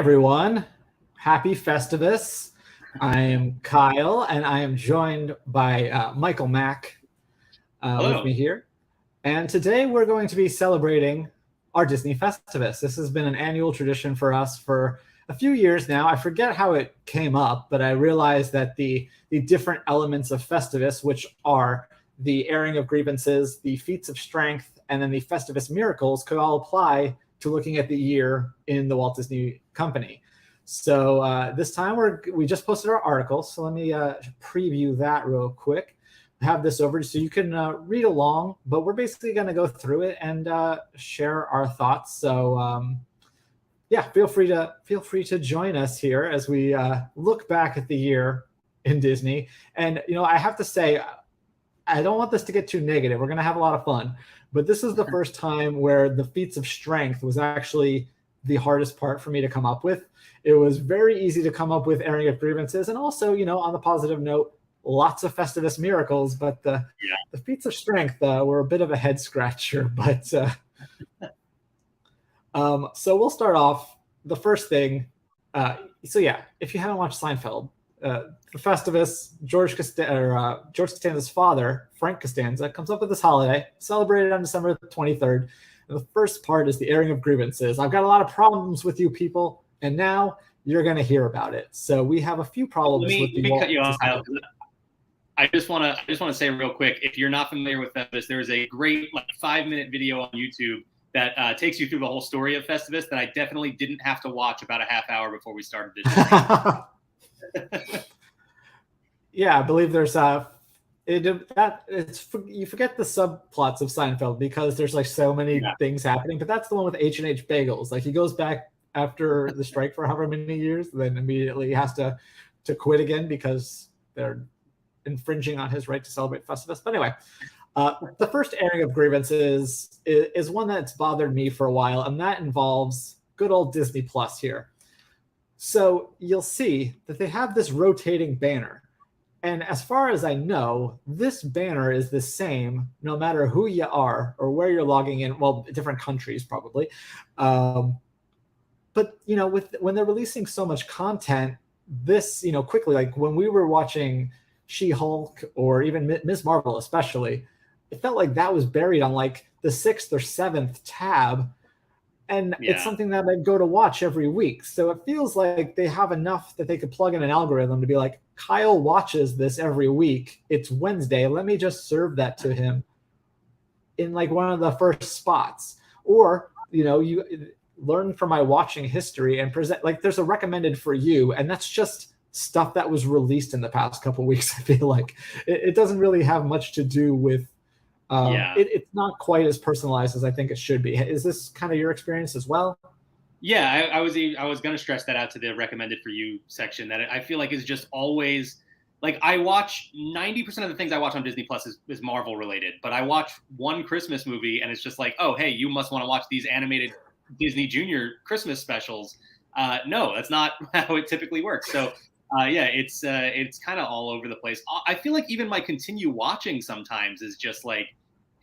everyone. Happy Festivus. I am Kyle, and I am joined by Michael Mack with Hello. me here. And today we're going to be celebrating our Disney Festivus. This has been an annual tradition for us for a few years now. I forget how it came up, but I realized that the different elements of Festivus, which are the airing of grievances, the feats of strength, and then the Festivus miracles, could all apply to looking at the year in the Walt Disney Company. So this time we just posted our article. So let me preview that real quick. Have this over so you can read along, but we're basically going to go through it and share our thoughts. So yeah, feel free to join us here as we look back at the year in Disney. And I have to say, I don't want this to get too negative. We're going to have a lot of fun, but this is the first time where the feats of strength was actually the hardest part for me to come up with. It was very easy to come up with airing of grievances, and also, on the positive note, lots of Festivus miracles, but the feats of strength were a bit of a head scratcher. But so we'll start off. The first thing, if you haven't watched Seinfeld, the Festivus, George Costanza's father, Frank Costanza, comes up with this holiday celebrated on December 23rd. And the first part is the airing of grievances. I've got a lot of problems with you people, and now you're going to hear about it. So we have a few problems Let with the me cut you off. I just want to say real quick, if you're not familiar with Festivus, there's a great 5-minute video on YouTube that takes you through the whole story of Festivus that I definitely didn't have to watch about a half hour before we started this. Yeah, I believe there's you forget the subplots of Seinfeld because there's so many things happening, but that's the one with H&H Bagels. He goes back after the strike for however many years, then immediately has to quit again because they're infringing on his right to celebrate Festivus. But anyway, the first airing of grievances is one that's bothered me for a while, and that involves good old Disney Plus here. So you'll see that they have this rotating banner. And as far as I know, this banner is the same no matter who you are or where you're logging in. Well, different countries probably. But, when they're releasing so much content, this, quickly, when we were watching She-Hulk or even Ms. Marvel especially, it felt like that was buried on the 6th or 7th tab. And it's something that I'd go to watch every week. So it feels like they have enough that they could plug in an algorithm to be like, Kyle watches this every week. It's Wednesday. Let me just serve that to him in one of the first spots. Or, you learn from my watching history and present, there's a recommended for you. And that's just stuff that was released in the past couple of weeks. I feel like it doesn't really have much to do with it's not quite as personalized as I think it should be. Is this kind of your experience as well? Yeah, I was going to stress that out to the recommended for you section, that I feel like is just always I watch 90% of the things I watch on Disney Plus is Marvel related, but I watch one Christmas movie and it's just oh, hey, you must want to watch these animated Disney Junior Christmas specials. No, that's not how it typically works. So it's kind of all over the place. I feel like even my continue watching sometimes is just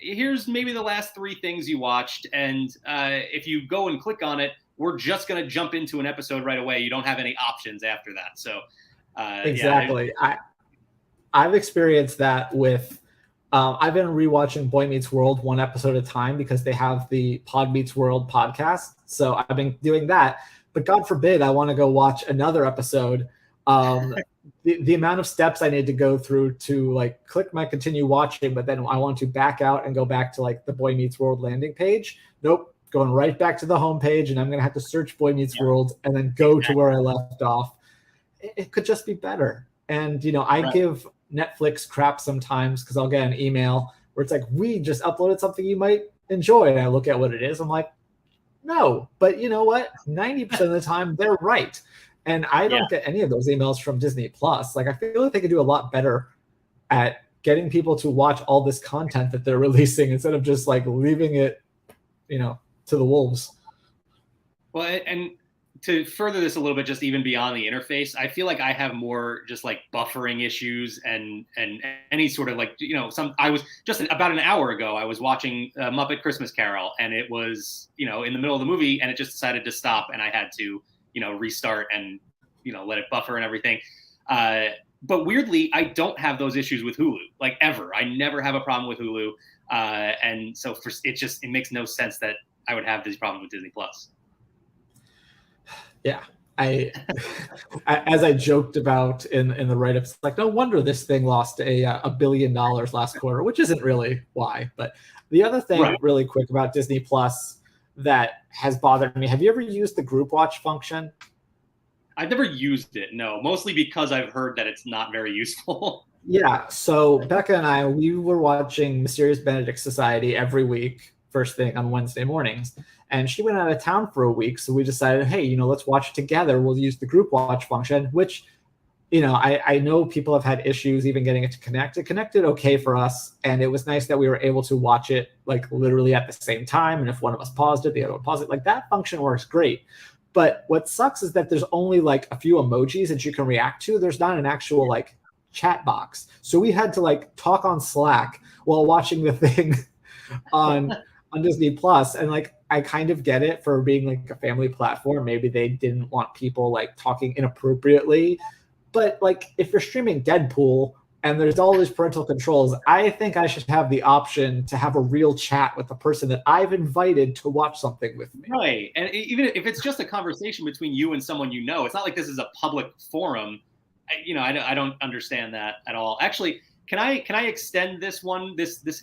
here's maybe the last 3 things you watched, and if you go and click on it, we're just going to jump into an episode right away. You don't have any options after that. So exactly. I've experienced that with I've been rewatching Boy Meets World one episode at a time because they have the Pod Meets World podcast. So I've been doing that, but God forbid I want to go watch another episode. The amount of steps I need to go through to click my continue watching, but then I want to back out and go back to the Boy Meets World landing page. Nope, going right back to the home page, and I'm going to have to search Boy Meets World and then go to where I left off. It could just be better. And, I give Netflix crap sometimes because I'll get an email where it's we just uploaded something you might enjoy. And I look at what it is. I'm like, no, but you know what? 90% of the time they're right. And I don't get any of those emails from Disney Plus. I feel like they could do a lot better at getting people to watch all this content that they're releasing instead of just leaving it, to the wolves. Well, and to further this a little bit, just even beyond the interface, I feel like I have more just buffering issues and any sort of I was just about an hour ago, I was watching Muppet Christmas Carol, and it was, in the middle of the movie, and it just decided to stop, and I had to restart and let it buffer and everything. But weirdly, I don't have those issues with Hulu, like ever. I never have a problem with Hulu, and so it makes no sense that I would have these problems with Disney Plus. Yeah, as I joked about in the write-up, it's like, no wonder this thing lost $1 billion last quarter, which isn't really why. But the other thing, really quick, about Disney Plus that has bothered me: have you ever used the group watch function? I've never used it, no, mostly because I've heard that it's not very useful. Yeah, so Becca and I, we were watching Mysterious Benedict Society every week, first thing on Wednesday mornings. And she went out of town for a week, so we decided, hey, let's watch it together. We'll use the group watch function, which, I know people have had issues even getting it to connect. It connected okay for us, and it was nice that we were able to watch it like literally at the same time. And if one of us paused it, the other one paused it. Like, that function works great. But what sucks is that there's only like a few emojis that you can react to. There's not an actual like chat box. So we had to like talk on Slack while watching the thing on Disney Plus. And like, I kind of get it for being like a family platform. Maybe they didn't want people like talking inappropriately. But like, if you're streaming Deadpool and there's all these parental controls, I think I should have the option to have a real chat with the person that I've invited to watch something with me. Right. And even if it's just a conversation between you and someone it's not like this is a public forum. I don't understand that at all. Actually, can I extend this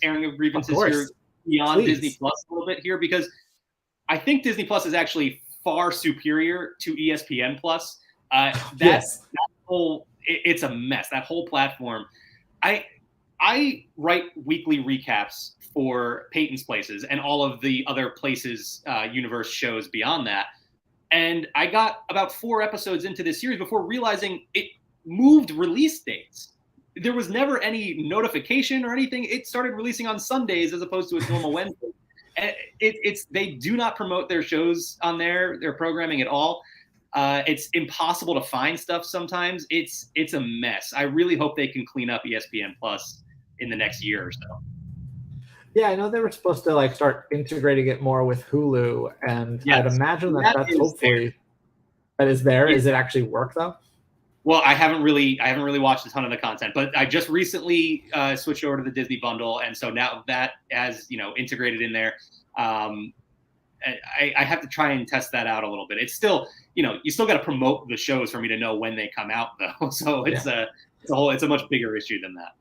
airing of Grievances here beyond Disney Plus a little bit here? Because I think Disney Plus is actually far superior to ESPN Plus. Yes. It's a mess. That whole platform. I write weekly recaps for Peyton's Places and all of the other Places universe shows beyond that. And I got about 4 episodes into this series before realizing it moved release dates. There was never any notification or anything. It started releasing on Sundays as opposed to its normal Wednesday. They do not promote their shows on their programming at all. It's impossible to find stuff sometimes. It's a mess. I really hope they can clean up ESPN Plus in the next year or so. Yeah, I know they were supposed to like start integrating it more with Hulu, and yes, I'd imagine that's hopefully that is there. Is it actually work though? Well, I haven't really watched a ton of the content, but I just recently switched over to the Disney bundle, and so now that as integrated in there, I have to try and test that out a little bit. It's still, you still got to promote the shows for me to know when they come out, though. So it's a much bigger issue than that.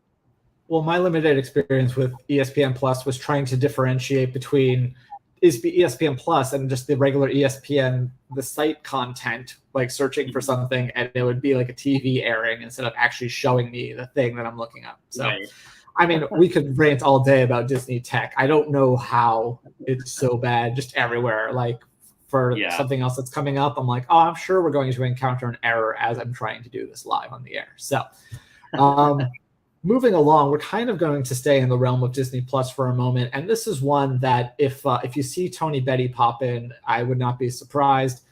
Well, my limited experience with ESPN Plus was trying to differentiate between ESPN Plus and just the regular ESPN, the site content, like searching for something, and it would be like a TV airing instead of actually showing me the thing that I'm looking up. So, right. I mean, we could rant all day about Disney tech. I don't know how it's so bad just everywhere. Like for something else that's coming up, I'm like, oh, I'm sure we're going to encounter an error as I'm trying to do this live on the air. So, moving along, we're kind of going to stay in the realm of Disney Plus for a moment. And this is one that if you see Tony Betty pop in, I would not be surprised,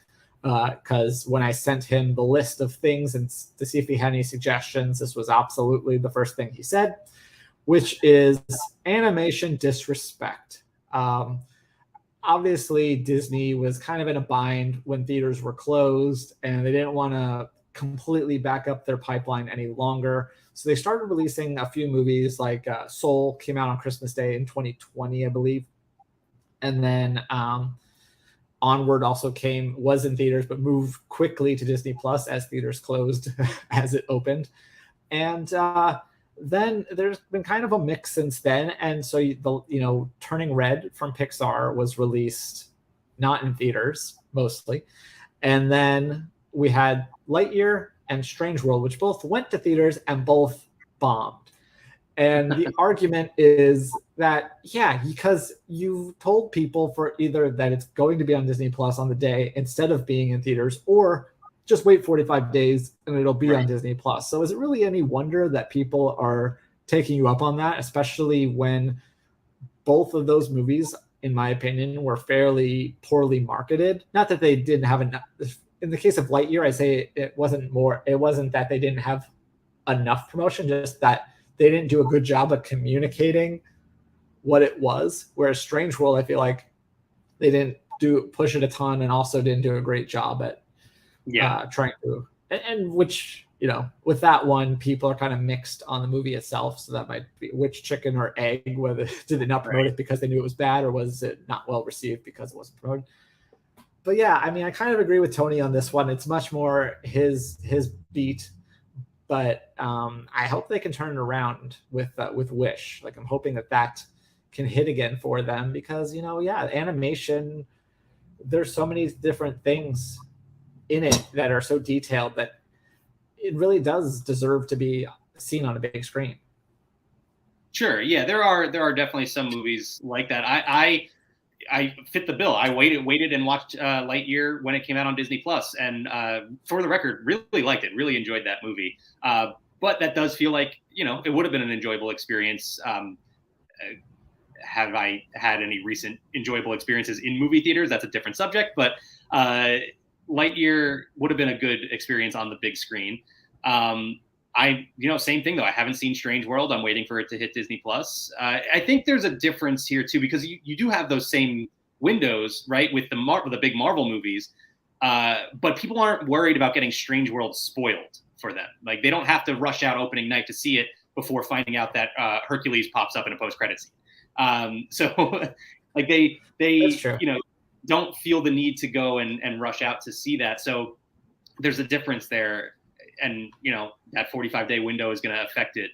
because when I sent him the list of things and to see if he had any suggestions, this was absolutely the first thing he said, which is animation disrespect. Obviously, Disney was kind of in a bind when theaters were closed, and they didn't want to completely back up their pipeline any longer. So they started releasing a few movies, like Soul came out on Christmas Day in 2020, I believe. And then Onward also was in theaters, but moved quickly to Disney Plus as theaters closed as it opened. And then there's been kind of a mix since then. And so, Turning Red from Pixar was released not in theaters, mostly. And then we had Lightyear and Strange World, which both went to theaters and both bombed. And the argument is that, because you told people for either that it's going to be on Disney Plus on the day instead of being in theaters, or just wait 45 days and it'll be on Disney Plus. So is it really any wonder that people are taking you up on that, especially when both of those movies, in my opinion, were fairly poorly marketed? Not that they didn't have enough. In the case of Lightyear, I say it wasn't that they didn't have enough promotion, just that they didn't do a good job of communicating what it was. Whereas Strange World, I feel like they didn't push it a ton, and also didn't do a great job at Yeah. trying to, and which, you know, with that one, people are kind of mixed on the movie itself. So that might be which chicken or egg, whether did they not promote Right. it because they knew it was bad, or was it not well received because it wasn't promoted? But yeah, I mean, I kind of agree with Tony on this one. It's much more his beat, but I hope they can turn it around with Wish. Like I'm hoping that that can hit again for them because, you know, yeah, animation. There's so many different things in it that are so detailed that it really does deserve to be seen on a big screen. Sure. Yeah, there are definitely some movies like that. I fit the bill. I waited and watched Lightyear when it came out on Disney Plus, and for the record, really liked it. Really enjoyed that movie. But that does feel like, you know, it would have been an enjoyable experience. Have I had any recent enjoyable experiences in movie theaters? That's a different subject, but Lightyear would have been a good experience on the big screen. Same thing though. I haven't seen Strange World. I'm waiting for it to hit Disney Plus. I think there's a difference here too, because you do have those same windows, right, with the big Marvel movies, but people aren't worried about getting Strange World spoiled for them. Like they don't have to rush out opening night to see it before finding out that Hercules pops up in a post-credit scene. So like they don't feel the need to go and rush out to see that. So there's a difference there. And, you know, that 45-day window is going to affect it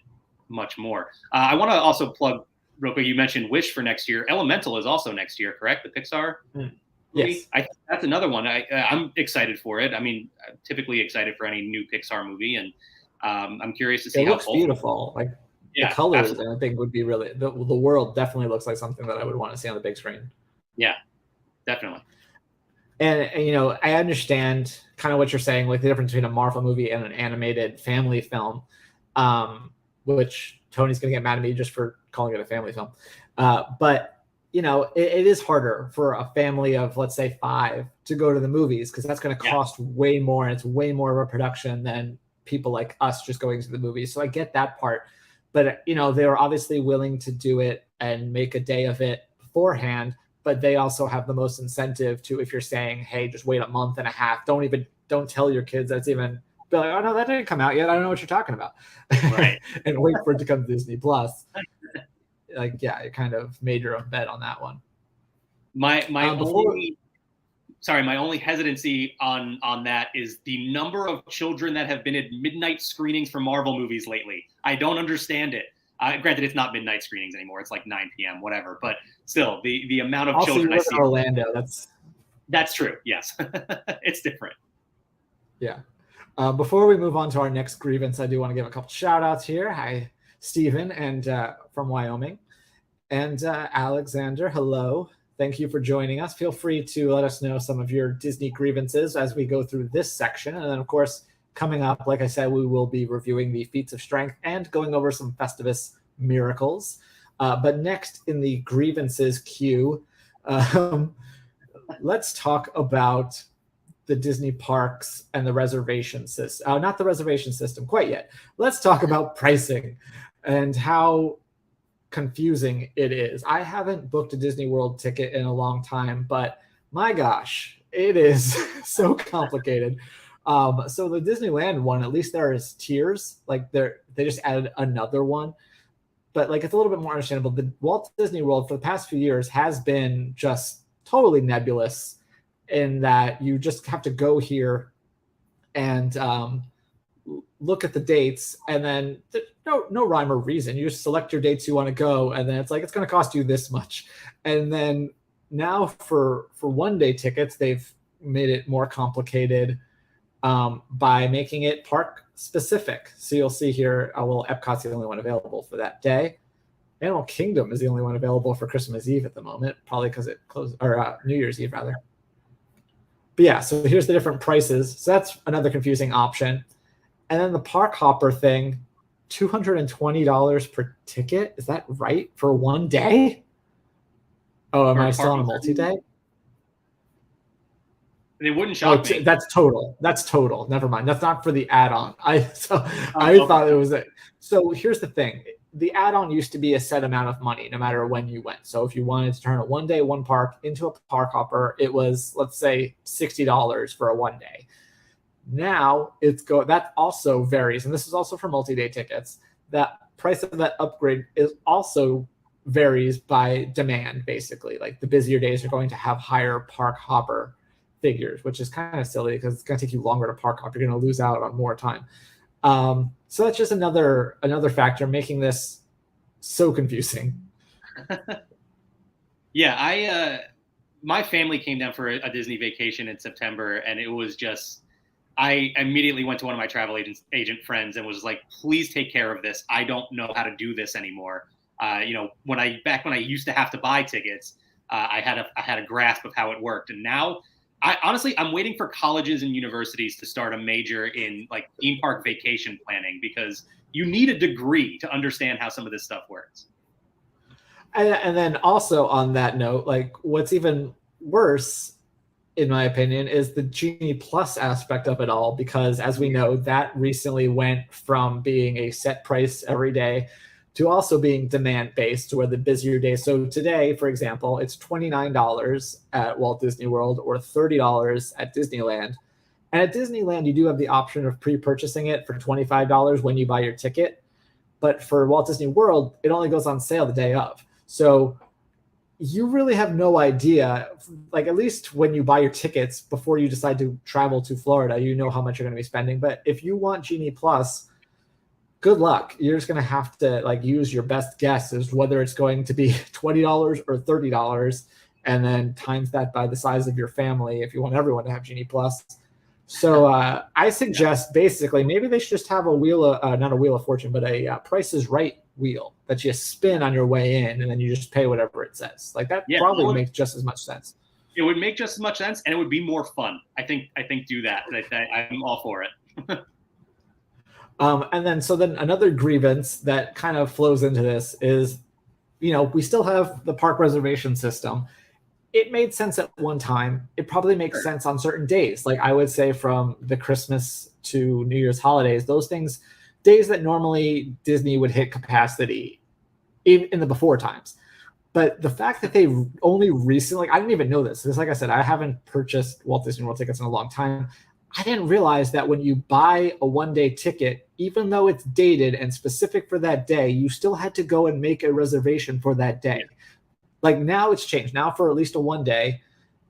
much more. I want to also plug real quick. You mentioned Wish for next year. Elemental is also next year, correct? The Pixar movie? Yes. I think that's another one. I'm excited for it. I mean, I'm typically excited for any new Pixar movie, and I'm curious to see how it looks beautiful. Like the colors, I think would be really the world definitely looks like something that I would want to see on the big screen. Yeah, definitely. And you know, I understand kind of what you're saying, like the difference between a Marvel movie and an animated family film, which Tony's going to get mad at me just for calling it a family film. But you know, it is harder for a family of, let's say, 5 to go to the movies because that's going to cost way more, and it's way more of a production than people like us just going to the movies. So I get that part. But, you know, they were obviously willing to do it and make a day of it beforehand. But they also have the most incentive to, if you're saying, hey, just wait a month and a half, don't tell your kids that's even, be like, oh, no, that didn't come out yet. I don't know what you're talking about. Right. And wait for it to come to Disney Plus. Like, yeah, it kind of made your own bet on that one. My only hesitancy on that is the number of children that have been at midnight screenings for Marvel movies lately. I don't understand it. Granted, it's not midnight screenings anymore. It's like 9 p.m., whatever. But still, the amount of children I see. In Orlando, that's true. Yes, it's different. Yeah. Before we move on to our next grievance, I do want to give a couple shout outs here. Hi, Stephen, and from Wyoming, and Alexander. Hello. Thank you for joining us. Feel free to let us know some of your Disney grievances as we go through this section. And then, of course, coming up, like I said, we will be reviewing the Feats of Strength and going over some Festivus miracles. But next in the grievances queue, let's talk about the Disney parks and the reservation system. Not the reservation system quite yet. Let's talk about pricing and how confusing it is. I haven't booked a Disney World ticket in a long time, but my gosh, it is so complicated. So the Disneyland one, at least there is tiers. Like they just added another one, but like it's a little bit more understandable. The Walt Disney World for the past few years has been just totally nebulous in that you just have to go here and look at the dates, and then no rhyme or reason. You just select your dates you want to go, and then it's like it's going to cost you this much. And then now for one-day tickets, they've made it more complicated by making it park specific. So you'll see here, Epcot's the only one available for that day. Animal Kingdom is the only one available for Christmas Eve at the moment, probably because it closed, or New Year's Eve rather. But yeah, so here's the different prices. So that's another confusing option. And then the park hopper thing, $220 per ticket. Is that right for one day? Oh, am I still on a multi-day? They wouldn't shock me. That's total. That's total. Never mind. That's not for the add-on. I thought it was it. So here's the thing. The add-on used to be a set amount of money no matter when you went. So if you wanted to turn a one day, one park into a park hopper, it was, let's say, $60 for a one day. Now that also varies, and this is also for multi-day tickets. That price of that upgrade is also varies by demand, basically. Like the busier days are going to have higher park hopper figures, which is kind of silly because it's going to take you longer to park hop. You're going to lose out on more time. So that's just another factor making this so confusing. Yeah, I my family came down for a Disney vacation in September, and it was just I immediately went to one of my travel agent friends and was like, "Please take care of this. I don't know how to do this anymore." When I used to have to buy tickets, I had a grasp of how it worked, and now I'm waiting for colleges and universities to start a major in like theme park vacation planning because you need a degree to understand how some of this stuff works. And then also on that note, like what's even worse, in my opinion, is the Genie Plus aspect of it all, because as we know, that recently went from being a set price every day to also being demand based, to where the busier days. So today, for example, it's $29 at Walt Disney World or $30 at Disneyland. And at Disneyland, you do have the option of pre-purchasing it for $25 when you buy your ticket. But for Walt Disney World, it only goes on sale the day of. So you really have no idea, like at least when you buy your tickets before you decide to travel to Florida, you know how much you're going to be spending. But if you want Genie Plus, good luck. You're just going to have to like use your best guess as whether it's going to be $20 or $30, and then times that by the size of your family if you want everyone to have Genie Plus. So I suggest basically maybe they should just have a wheel of, not a wheel of fortune, but a Price is Right wheel that you spin on your way in, and then you just pay whatever it says. Like that probably makes just as much sense. It would make just as much sense, and it would be more fun. I think do that. I'm all for it. And then another grievance that kind of flows into this is, we still have the park reservation system. It made sense at one time. It probably makes sense on certain days. Like I would say from the Christmas to New Year's holidays, those things, days that normally Disney would hit capacity in the before times. But the fact that they only recently, I didn't even know this, because like I said, I haven't purchased Walt Disney World tickets in a long time. I didn't realize that when you buy a one-day ticket, even though it's dated and specific for that day, you still had to go and make a reservation for that day. Yeah. Like now it's changed. Now for at least a one day,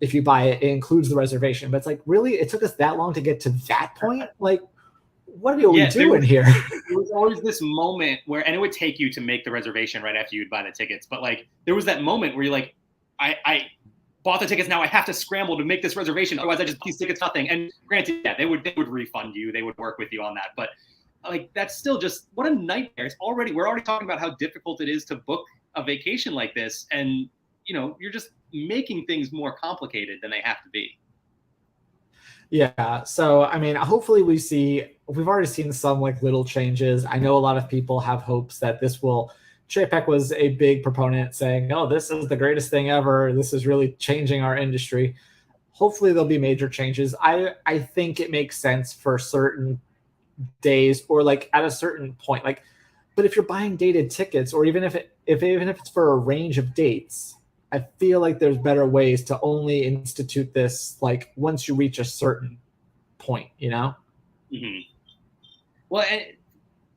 if you buy it, it includes the reservation. But it's like, really? It took us that long to get to that point? Like, what are we doing here? There was always this moment where, and it would take you to make the reservation right after you'd buy the tickets. But like, there was that moment where you're like, I bought the tickets, now I have to scramble to make this reservation. Otherwise I just these tickets nothing. And granted, yeah, they would refund you. They would work with you on that. But like, that's still just, what a nightmare. We're already talking about how difficult it is to book a vacation like this. And, you're just making things more complicated than they have to be. Yeah. So, I mean, hopefully we've already seen some like little changes. I know a lot of people have hopes that this will, Chapek was a big proponent saying, oh, this is the greatest thing ever. This is really changing our industry. Hopefully there'll be major changes. I think it makes sense for certain days or like at a certain point, like, but if you're buying dated tickets, or even if it's for a range of dates, I feel like there's better ways to only institute this like once you reach a certain point, Mm-hmm. Well,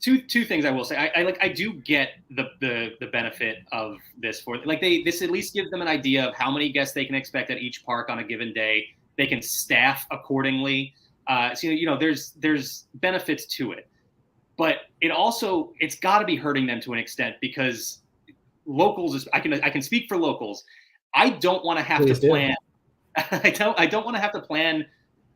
two things I will say. I do get the benefit of this for like this at least gives them an idea of how many guests they can expect at each park on a given day. They can staff accordingly. So there's benefits to it, but it's got to be hurting them to an extent, because locals I can speak for locals. I don't want to have to plan. I don't want to have to plan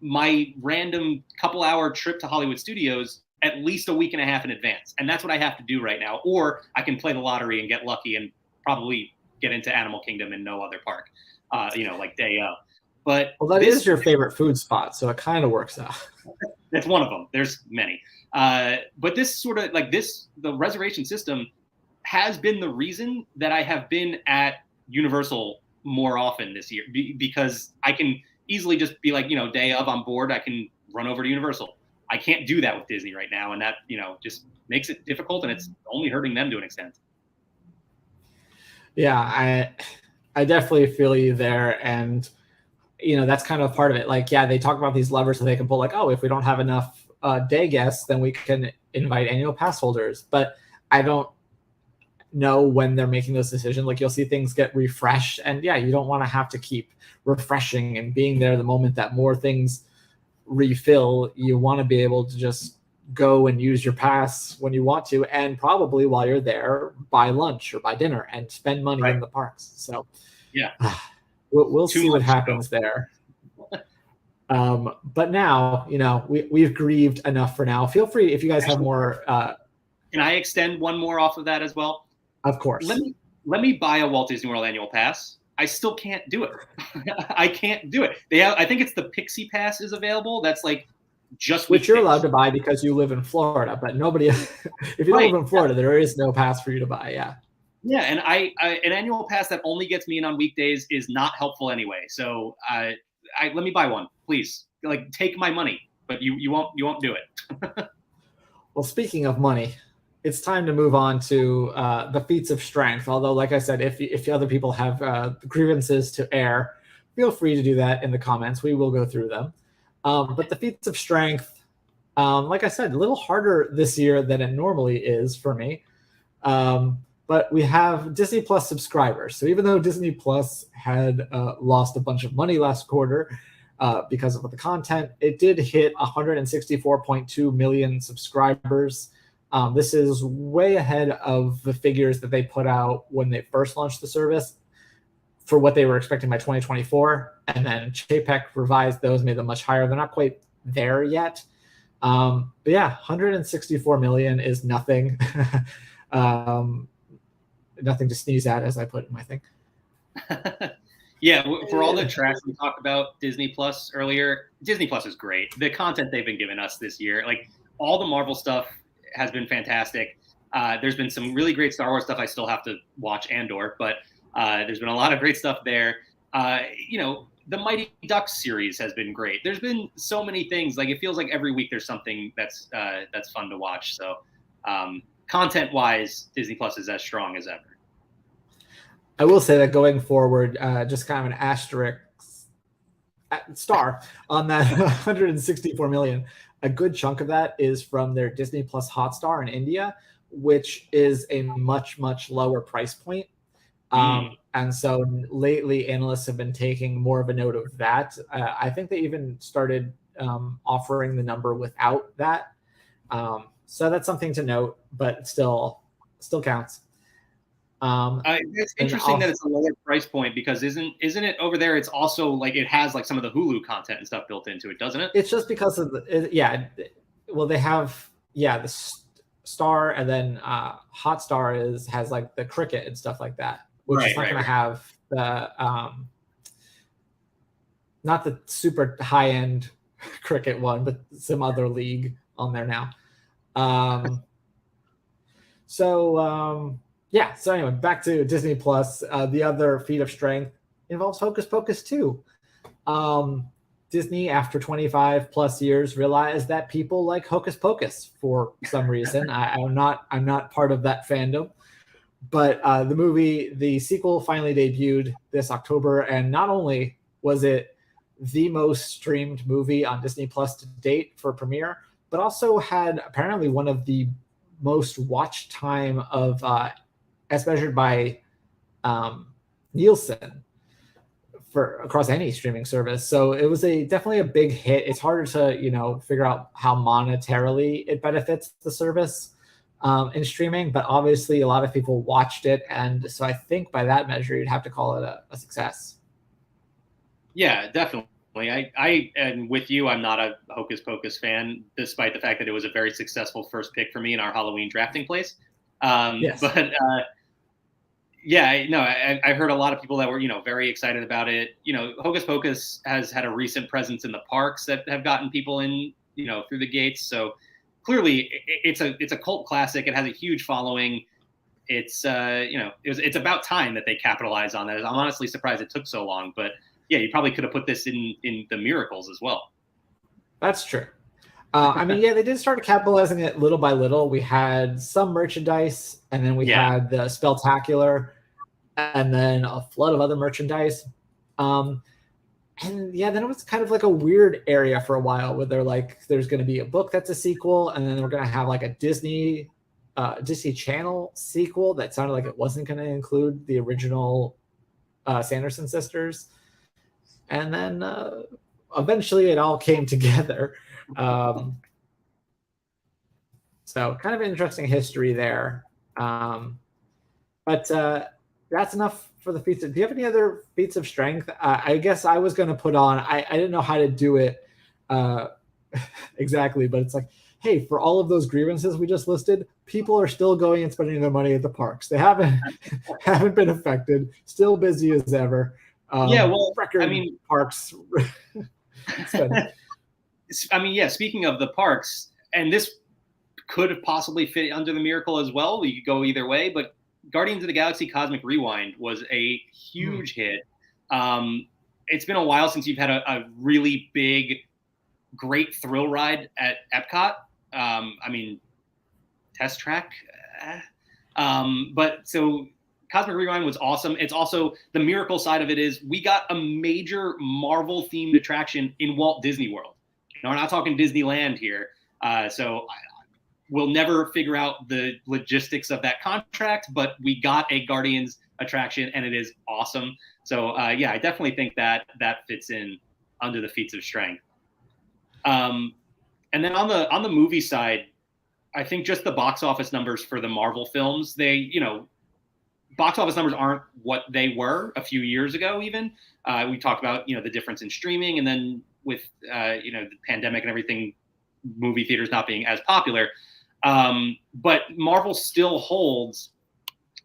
my random couple hour trip to Hollywood Studios at least a week and a half in advance. And that's what I have to do right now. Or I can play the lottery and get lucky and probably get into Animal Kingdom in no other park, like day of. But that is your favorite food spot, so it kind of works out. That's one of them. There's many. But this sort of like the reservation system has been the reason that I have been at Universal more often this year, because I can easily just be like, day of on board, I can run over to Universal. I can't do that with Disney right now. And that, just makes it difficult, and it's only hurting them to an extent. Yeah, I definitely feel you there. And that's kind of part of it. Like, yeah, they talk about these levers that they can pull, like, oh, if we don't have enough day guests, then we can invite annual pass holders. But I don't know when they're making those decisions. Like, you'll see things get refreshed, and yeah, you don't want to have to keep refreshing and being there the moment that more things refill. You want to be able to just go and use your pass when you want to, and probably while you're there, buy lunch or buy dinner and spend money in the parks. So yeah, we'll see what happens there. But now, we've grieved enough for now. Feel free if you guys have more. Can I extend one more off of that as well? Of course. Let me buy a Walt Disney World annual pass. I still can't do it. I can't do it. I think it's the Pixie Pass is available. That's like just which you're allowed to buy because you live in Florida, but nobody. If you don't live in Florida, there is no pass for you to buy. Yeah. Yeah, and an annual pass that only gets me in on weekdays is not helpful anyway. So let me buy one, please. Like, take my money, but you won't do it. Well, speaking of money, it's time to move on to the feats of strength. Although, like I said, if other people have grievances to air, feel free to do that in the comments. We will go through them. But the feats of strength, like I said, a little harder this year than it normally is for me. But we have Disney Plus subscribers. So even though Disney Plus had lost a bunch of money last quarter because of the content, it did hit 164.2 million subscribers. This is way ahead of the figures that they put out when they first launched the service for what they were expecting by 2024. And then Chapek revised those, made them much higher. They're not quite there yet. But yeah, 164 million is nothing. Nothing to sneeze at, as I put in my thing. Yeah, for all the trash we talked about Disney Plus earlier, Disney Plus is great. The content they've been giving us this year, like all the Marvel stuff has been fantastic. There's been some really great Star Wars stuff I still have to watch, Andor, but there's been a lot of great stuff there. The Mighty Ducks series has been great. There's been so many things. Like, it feels like every week there's something that's fun to watch. So content-wise, Disney Plus is as strong as ever. I will say that going forward, just kind of an asterisk star on that 164 million. A good chunk of that is from their Disney Plus Hotstar in India, which is a much, much lower price point. And so lately, analysts have been taking more of a note of that. I think they even started offering the number without that. So that's something to note, but still counts. It's interesting that it's a lower price point because isn't it over there? It's also like it has like some of the Hulu content and stuff built into it, doesn't it? It's just because of well, they have the Star, and then Hotstar has like the cricket and stuff like that, which is not going to have the not the super high end cricket one, but some other league on there now. So anyway, back to Disney Plus. The other feat of strength involves Hocus Pocus 2. Disney, after 25 plus years, realized that people like Hocus Pocus for some reason. I'm not part of that fandom, but the sequel finally debuted this October, and not only was it the most streamed movie on Disney Plus to date for premiere, but also had apparently one of the most watch time of as measured by Nielsen for across any streaming service. So it was definitely a big hit. It's harder to figure out how monetarily it benefits the service in streaming, but obviously a lot of people watched it, and so I think by that measure you'd have to call it a success. Yeah, definitely. I and with you, I'm not a Hocus Pocus fan, despite the fact that it was a very successful first pick for me in our Halloween drafting place. Yes. But I heard a lot of people that were, very excited about it. Hocus Pocus has had a recent presence in the parks that have gotten people in, through the gates. So clearly it's a cult classic. It has a huge following. It's, it's about time that they capitalize on that. I'm honestly surprised it took so long, but yeah, you probably could have put this in the Miracles as well. That's true. They did start capitalizing it little by little. We had some merchandise, and then we had the Spectacular, and then a flood of other merchandise. And And yeah, then it was kind of like a weird area for a while where they're like, there's going to be a book that's a sequel, and then we're going to have like a Disney Channel sequel that sounded like it wasn't going to include the original Sanderson sisters. And then eventually it all came together. So kind of interesting history there. But that's enough for the feats. Do you have any other feats of strength? I guess I was going to put on, I didn't know how to do it exactly, but it's like, hey, for all of those grievances we just listed, people are still going and spending their money at the parks. They haven't been affected, still busy as ever. Yeah, well, record I mean, parks. I mean, yeah, speaking of the parks, and this could have possibly fit under the miracle as well. You could go either way, but Guardians of the Galaxy Cosmic Rewind was a huge hit. It's been a while since you've had a really big, great thrill ride at Epcot. I mean, Test Track. But so Cosmic Rewind was awesome. It's also, the miracle side of it is we got a major Marvel themed attraction in Walt Disney World. We're not talking Disneyland here. So we'll never figure out the logistics of that contract, but we got a Guardians attraction and it is awesome. So yeah, I definitely think that fits in under the feats of strength. And then on the movie side, I think just the box office numbers for the Marvel films, box office numbers aren't what they were a few years ago. Even we talked about the difference in streaming, and then with the pandemic and everything, movie theaters not being as popular. But Marvel still holds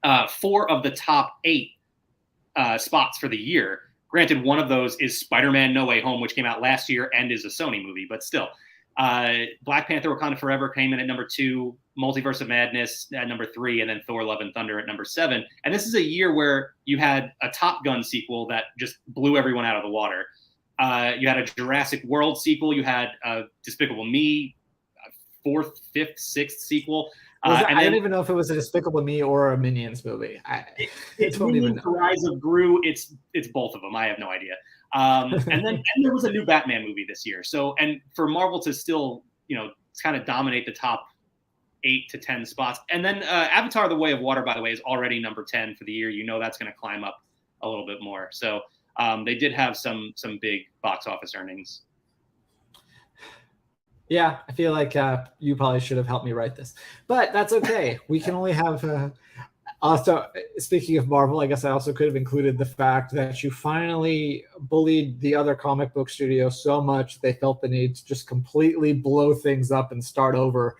4 of the top 8 spots for the year. Granted, one of those is Spider-Man No Way Home, which came out last year and is a Sony movie, but still. Black Panther Wakanda Forever came in at number 2, Multiverse of Madness at number 3, and then Thor Love and Thunder at number 7. And this is a year where you had a Top Gun sequel that just blew everyone out of the water. You had a Jurassic World sequel. You had a Despicable Me 4th, 5th, 6th sequel. I don't even know if it was a Despicable Me or a Minions movie. It's Minions, The Rise of Gru. It's both of them. I have no idea. And then there was a new Batman movie this year. So, and for Marvel to still, kind of dominate the top 8 to 10 spots. And then Avatar: The Way of Water, by the way, is already number 10 for the year. That's going to climb up a little bit more. So they did have some big box office earnings. Yeah, I feel like you probably should have helped me write this, but that's okay. We can only have. Also, speaking of Marvel, I guess I also could have included the fact that you finally bullied the other comic book studio so much they felt the need to just completely blow things up and start over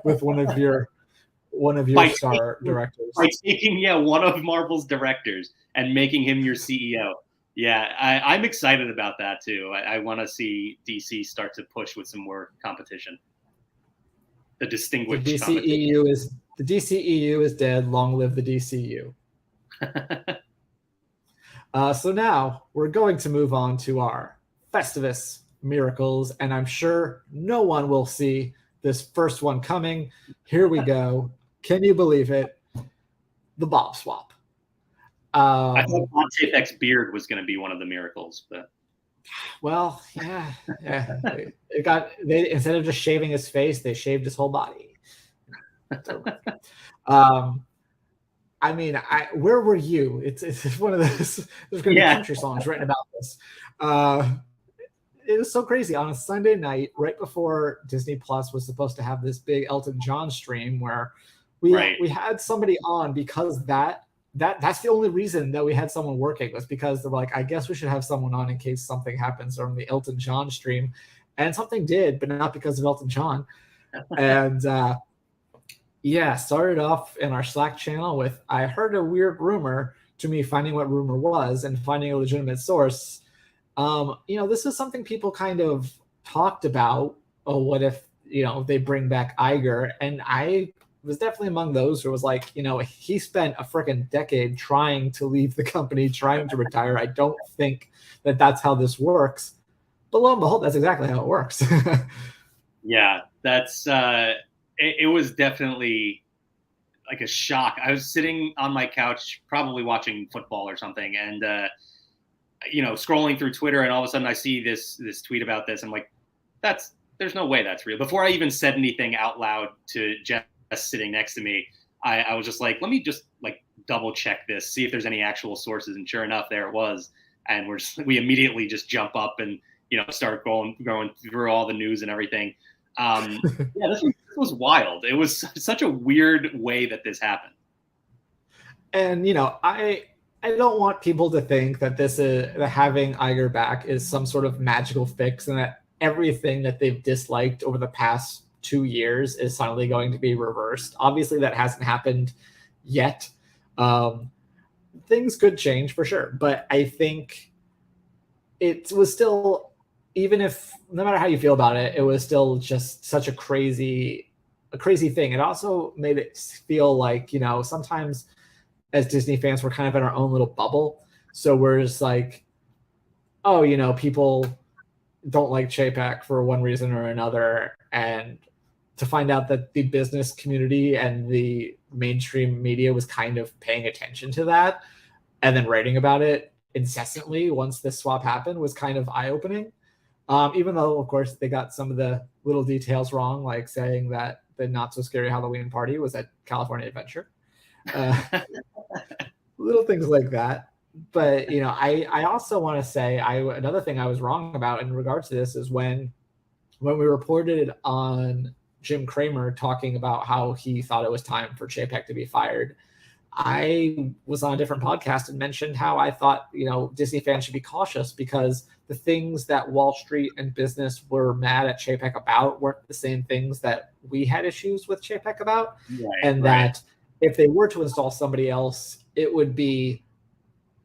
with one of your star directors. By taking one of Marvel's directors and making him your CEO. Yeah, I'm excited about that too. I want to see DC start to push with some more competition. The distinguished the DCEU is dead. Long live the DCU. So now we're going to move on to our Festivus miracles, and I'm sure no one will see this first one coming. Here we go. Can you believe it? The Bob swap. I thought Von Chapek's beard was going to be one of the miracles, but well, yeah. They instead of just shaving his face, they shaved his whole body. I mean, where were you? It's one of those. There's going to be country songs written about this. It was so crazy on a Sunday night, right before Disney Plus was supposed to have this big Elton John stream, where we had somebody on because that's the only reason that we had someone working, was because they're like, I guess we should have someone on in case something happens on the Elton John stream. And something did, but not because of Elton John. And started off in our Slack channel with, I heard a weird rumor, to me finding what rumor was and finding a legitimate source. This is something people kind of talked about. Oh, what if, they bring back Iger? And I was definitely among those who was like, he spent a freaking decade trying to leave the company, trying to retire. I don't think that that's how this works. But lo and behold, that's exactly how it works. Yeah, that's it was definitely like a shock. I was sitting on my couch, probably watching football or something, and scrolling through Twitter, and all of a sudden I see this tweet about this. I'm like, there's no way that's real. Before I even said anything out loud to Jess sitting next to me, I was just like, let me just like double check this, see if there's any actual sources. And sure enough, there it was. And we immediately just jump up and start going through all the news and everything. This was wild. It was such a weird way that this happened. And I don't want people to think that that having Iger back is some sort of magical fix, and that everything that they've disliked over the past 2 years is suddenly going to be reversed. Obviously, that hasn't happened yet. Things could change for sure, but I think it was still, even if, no matter how you feel about it, it was still just such a crazy thing. It also made it feel like, sometimes as Disney fans, we're kind of in our own little bubble. So we're just like, oh, people don't like Chapek for one reason or another. And to find out that the business community and the mainstream media was kind of paying attention to that and then writing about it incessantly once this swap happened was kind of eye-opening. Even though, of course, they got some of the little details wrong, like saying that the not so scary Halloween party was at California Adventure. Little things like that. But, I also want to say another thing I was wrong about in regards to this is when we reported on Jim Cramer talking about how he thought it was time for Chapek to be fired, I was on a different podcast and mentioned how I thought, Disney fans should be cautious because the things that Wall Street and business were mad at Chapek about weren't the same things that we had issues with Chapek about. That if they were to install somebody else, it would be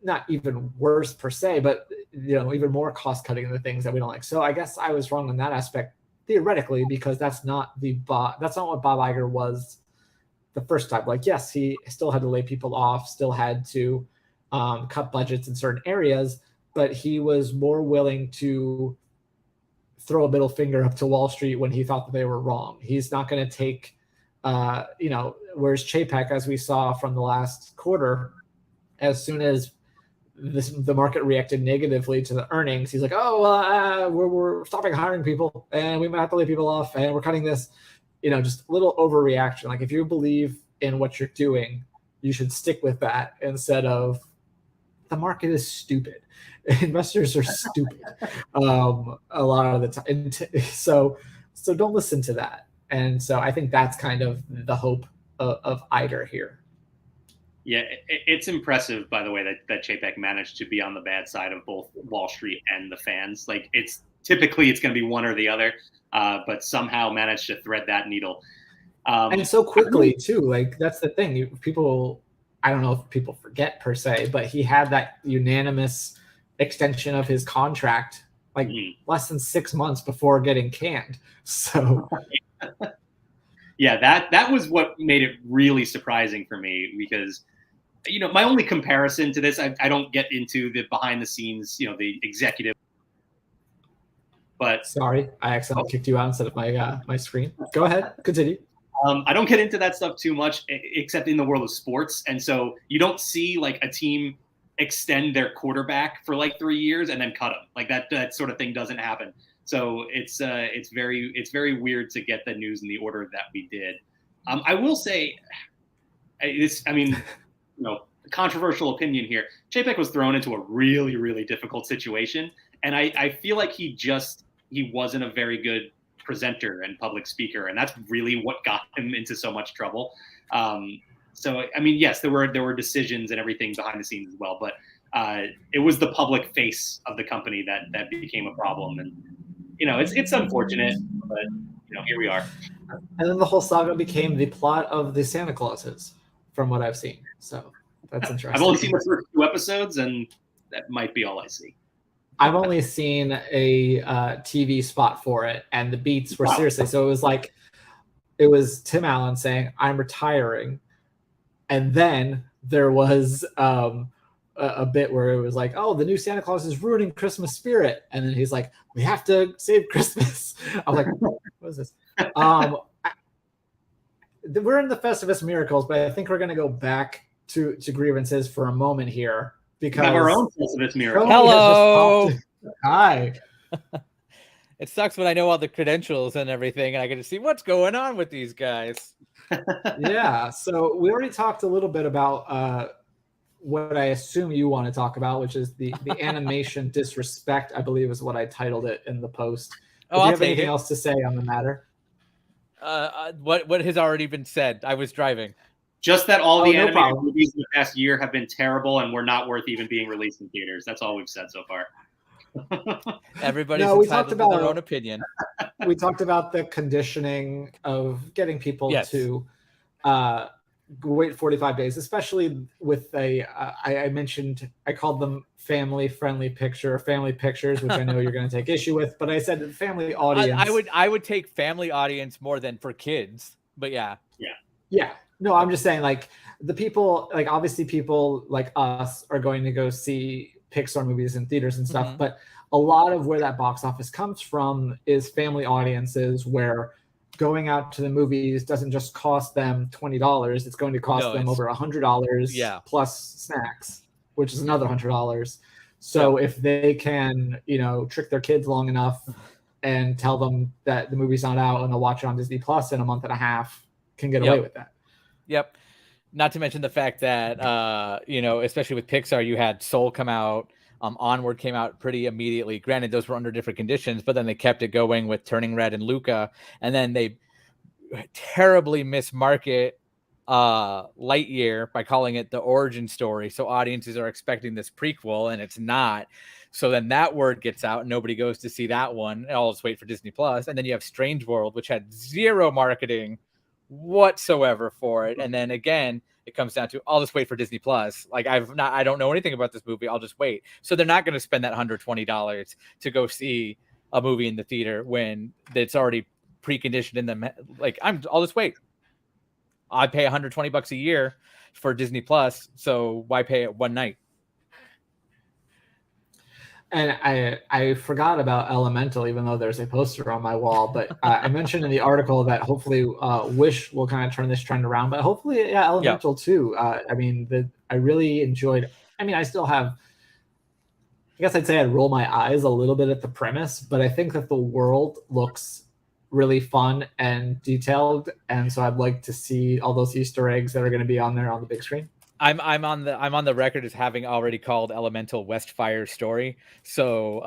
not even worse per se, but even more cost cutting than the things that we don't like. So I guess I was wrong in that aspect theoretically, because that's not what Bob Iger was the first time. Like, yes, he still had to lay people off, still had to cut budgets in certain areas, but he was more willing to throw a middle finger up to Wall Street when he thought that they were wrong. He's not going to take, whereas Chapek, as we saw from the last quarter, as soon as the market reacted negatively to the earnings, he's like, we're stopping hiring people and we might have to lay people off and we're cutting this, just a little overreaction. Like, if you believe in what you're doing, you should stick with that instead of the market is stupid. Investors are stupid a lot of the time. So don't listen to that. And so I think that's kind of the hope of Iger here. Yeah, it's impressive, by the way, that Chapek managed to be on the bad side of both Wall Street and the fans. Like, it's typically going to be one or the other, but somehow managed to thread that needle. And so quickly, too. Like, that's the thing. I don't know if people forget per se, but he had that unanimous extension of his contract less than 6 months before getting canned. So yeah, that was what made it really surprising for me, because my only comparison to this, I don't get into the behind the scenes, the executive. But sorry, I accidentally kicked you out instead of my screen. Go ahead, continue. I don't get into that stuff too much, except in the world of sports. And so you don't see like a team extend their quarterback for like 3 years and then cut him. Like that sort of thing doesn't happen. So it's very weird to get the news in the order that we did. I will say, controversial opinion here. Chapek was thrown into a really, really difficult situation, and I feel like he wasn't a very good presenter and public speaker, and that's really what got him into so much trouble. Yes, there were decisions and everything behind the scenes as well, but it was the public face of the company that became a problem, and it's unfortunate, but here we are. And then the whole saga became the plot of the Santa Clauses, from what I've seen. So that's interesting. I've only seen the first 2 episodes, and that might be all I see. I've only seen a TV spot for it, and the beats were seriously. So it was Tim Allen saying, "I'm retiring," and then there was a bit where it was like, "Oh, the new Santa Claus is ruining Christmas spirit," and then he's like, "We have to save Christmas." I'm like, "What is this?" We're in the Festivus miracles, but I think we're going to go back to Grievances for a moment here. because we have our own Festivus miracle. Tony has just Hello. popped in. Hi. It sucks when I know all the credentials and everything, and I get to see what's going on with these guys. Yeah. So we already talked a little bit about what I assume you want to talk about, which is the animation disrespect, I believe is what I titled it in the post. Oh, Do you I'll have take anything it. else to say on the matter? What has already been said? I was driving. Just that all the no animated problem. movies in the past year have been terrible and were not worth even being released in theaters. That's all we've said so far. Everybody's No, we talked entitled to their about- own opinion. We talked about the conditioning of getting people Yes. to wait 45 days, especially with I mentioned, I called them family pictures, which I know you're going to take issue with, but I said family audience. I would take family audience more than for kids, but yeah. No, I'm just saying, like, the people, like, obviously people like us are going to go see Pixar movies in theaters and stuff, but a lot of where that box office comes from is family audiences where going out to the movies doesn't just cost them $20. It's going to cost them over $100 plus snacks, which is another $100. So if they can, trick their kids long enough and tell them that the movie's not out and they'll watch it on Disney Plus in a month and a half, can get away with that. Yep. Not to mention the fact that, especially with Pixar, you had Soul come out. Onward came out pretty immediately. Granted, those were under different conditions, but then they kept it going with Turning Red and Luca. And then they terribly mismarket Lightyear by calling it the origin story. So audiences are expecting this prequel and it's not. So then that word gets out and nobody goes to see that one. I'll just wait for Disney Plus. And then you have Strange World, which had zero marketing whatsoever for it. And then again, it comes down to I'll just wait for Disney Plus. Like I don't know anything about this movie. I'll just wait. So they're not going to spend that $120 to go see a movie in the theater when it's already preconditioned in them. Like I'll just wait. I pay $120 a year for Disney Plus. So why pay it one night? And I forgot about Elemental, even though there's a poster on my wall. But I mentioned in the article that hopefully Wish will kind of turn this trend around. But hopefully, Elemental too. I really enjoyed. I still have. I guess I'd say I'd roll my eyes a little bit at the premise, but I think that the world looks really fun and detailed, and so I'd like to see all those Easter eggs that are going to be on there on the big screen. I'm on the record as having already called Elemental Westfire Story, so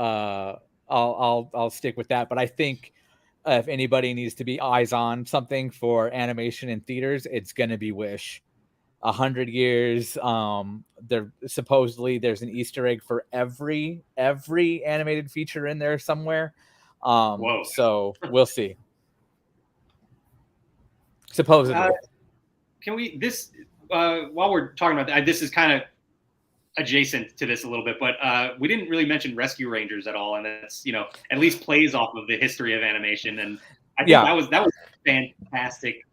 I'll stick with that. But I think if anybody needs to be eyes on something for animation in theaters, it's going to be Wish. 100 years. There supposedly there's an Easter egg for every animated feature in there somewhere. So we'll see. Supposedly. Can we while we're talking about that, this is kind of adjacent to this a little bit, but we didn't really mention Rescue Rangers at all, and it's at least plays off of the history of animation, and I think that was a fantastic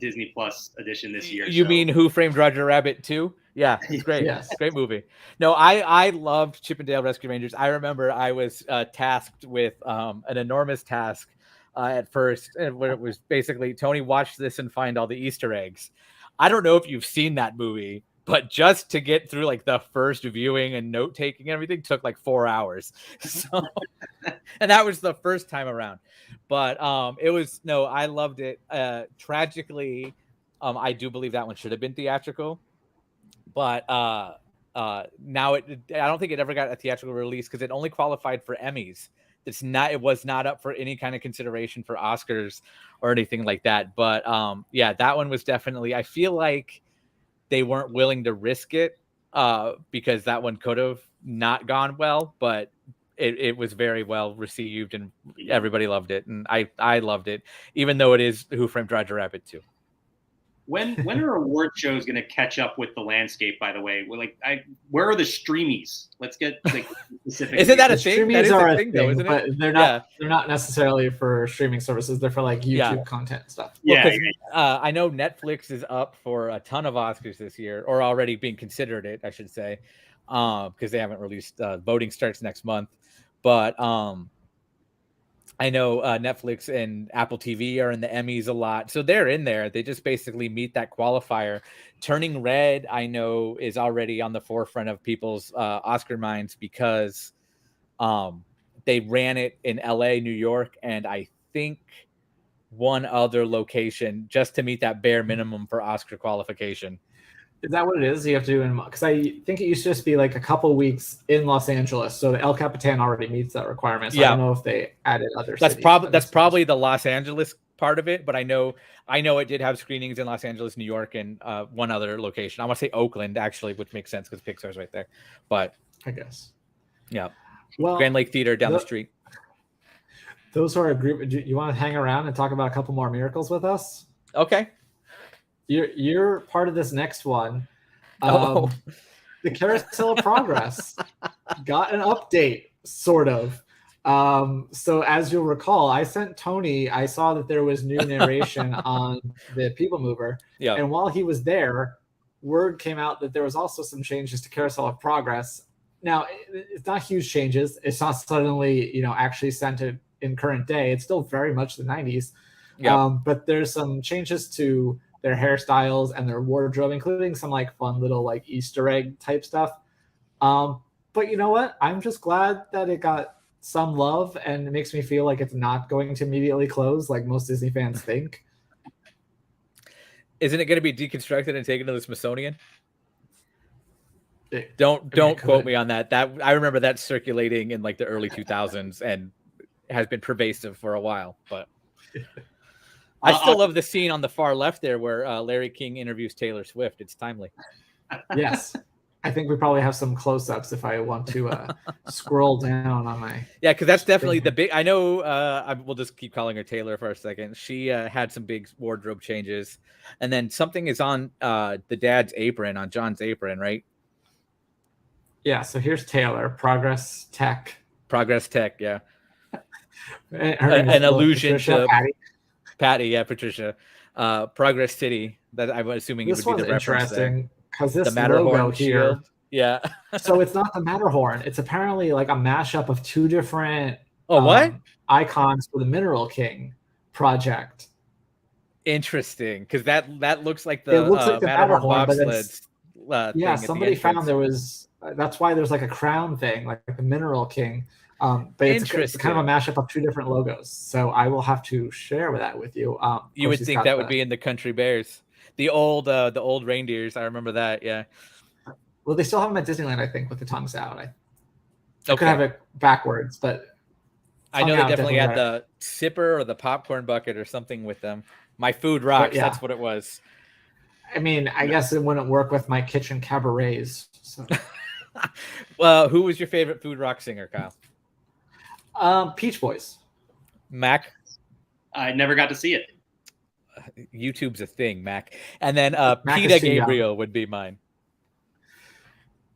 Disney Plus edition this year. You mean Who Framed Roger Rabbit 2? Yeah, it's great. Yes. Great movie. No, I loved Chip and Dale Rescue Rangers. I remember I was tasked with an enormous task at first, where it was basically, Tony, watch this and find all the Easter eggs. I don't know if you've seen that movie, but just to get through like the first viewing and note taking and everything took like 4 hours. So, and that was the first time around. But I loved it. Tragically, I do believe that one should have been theatrical. But now I don't think it ever got a theatrical release because it only qualified for Emmys. It was not up for any kind of consideration for Oscars or anything like that. But that one was definitely, I feel like they weren't willing to risk it because that one could have not gone well, but it was very well received and everybody loved it. And I loved it, even though it is Who Framed Roger Rabbit 2. When are award shows going to catch up with the landscape? By the way, where are the streamies? Let's get specific. Isn't that a thing? Streamies that is are a thing, though, isn't it? But they're not. They're not necessarily for streaming services. They're for like YouTube content and stuff. I know Netflix is up for a ton of Oscars this year, or already being considered it, I should say, because they haven't released. Voting starts next month, but I know Netflix and Apple TV are in the Emmys a lot. So they're in there. They just basically meet that qualifier. Turning Red, I know, is already on the forefront of people's Oscar minds because they ran it in LA, New York, and I think one other location just to meet that bare minimum for Oscar qualification. Is that what it is? You have to do in, because I think it used to just be like a couple weeks in Los Angeles, so the El Capitan already meets that requirement. So I don't know if they added other. That's probably the Los Angeles part of it, but I know it did have screenings in Los Angeles, New York, and one other location. I want to say Oakland actually, which makes sense because Pixar's right there. But I guess, yeah, well, Grand Lake Theater down the street. Those are a group. Do you want to hang around and talk about a couple more miracles with us? Okay. You're part of this next one. The Carousel of Progress got an update, sort of. So as you'll recall, I sent Tony. I saw that there was new narration on the People Mover, and while he was there, word came out that there was also some changes to Carousel of Progress. Now, it's not huge changes. It's not suddenly, actually sent it in current day. It's still very much the 90s. But there's some changes to their hairstyles and their wardrobe, including some like fun little like Easter egg type stuff. But you know what? I'm just glad that it got some love, and it makes me feel like it's not going to immediately close like most Disney fans think. Isn't it going to be deconstructed and taken to the Smithsonian? Don't quote me on that. That I remember that circulating in like the early 2000s and has been pervasive for a while, but I still love the scene on the far left there where Larry King interviews Taylor Swift. It's timely. Yes. I think we probably have some close-ups if I want to scroll down on my... Yeah, because that's definitely the big... I know we'll just keep calling her Taylor for a second. She had some big wardrobe changes. And then something is on the dad's apron, on John's apron, right? Yeah, so here's Taylor, Progress Tech, yeah. An allusion Patricia, to Patty, Patricia. Progress City, that I'm assuming this it would be the reference interesting because this the Matterhorn logo here, shield. Yeah. So it's not the Matterhorn. It's apparently like a mashup of two different icons for the Mineral King project. Interesting, because that looks like the Matterhorn bobsled. Yeah, somebody found there was. That's why there's like a crown thing, like the Mineral King. But it's kind of a mashup of two different logos. So I will have to share that with you. You would think that would be in the Country Bears, the old reindeers. I remember that. Yeah. Well, they still have them at Disneyland, I think, with the tongues out. I could have it backwards, but I know they definitely had the sipper or the popcorn bucket or something with them. My food rocks. That's what it was. I mean, I guess it wouldn't work with my kitchen cabarets. So. Well, who was your favorite food rock singer, Kyle? Peach Boys. Mac? I never got to see it. YouTube's a thing, Mac. And then Peter Gabriel would be mine.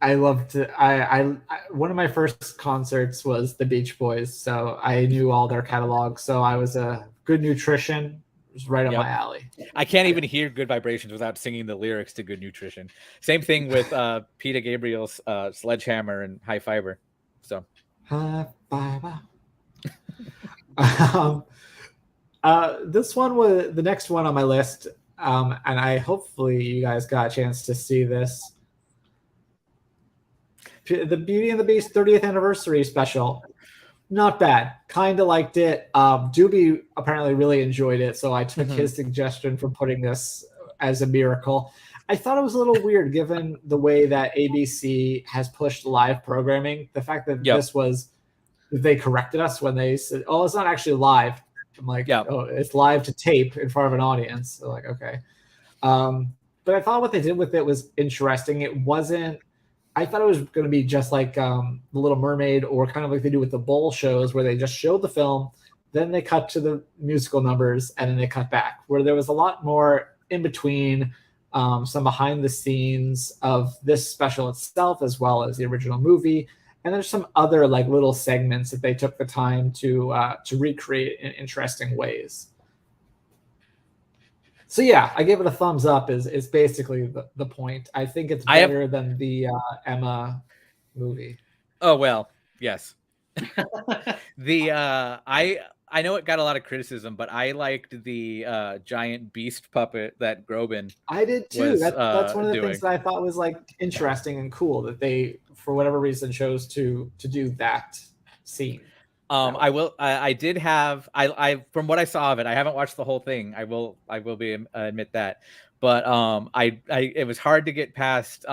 I loved it. I one of my first concerts was the Beach Boys, so I knew all their catalogs. So I was a Good Nutrition. It was right up my alley. I can't even hear Good Vibrations without singing the lyrics to Good Nutrition. Same thing with Peter Gabriel's Sledgehammer and High Fiber. So High Fiber. This one was the next one on my list, and hopefully you guys got a chance to see this. The Beauty and the Beast 30th anniversary special. Not bad. Kind of liked it. Doobie apparently really enjoyed it, so I took his suggestion for putting this as a miracle. I thought it was a little weird given the way that ABC has pushed live programming. The fact that this was, they corrected us when they said, oh, it's not actually live. I'm like, oh, it's live to tape in front of an audience. So like, okay. But I thought what they did with it was interesting. It wasn't, I thought it was going to be just like The Little Mermaid, or kind of like they do with the bowl shows where they just showed the film, then they cut to the musical numbers, and then they cut back, where there was a lot more in between, some behind the scenes of this special itself, as well as the original movie. And there's some other like little segments that they took the time to recreate in interesting ways. So yeah, I gave it a thumbs up. Is basically the point. I think it's better than the Emma movie. Oh well, yes. I know it got a lot of criticism, but I liked the giant beast puppet that Groban I did too. was That's one of the doing. things that I thought was like interesting and cool that they, for whatever reason, chose to do that scene. I did have I from what I saw of it, I haven't watched the whole thing. I will be admit that, but I it was hard to get past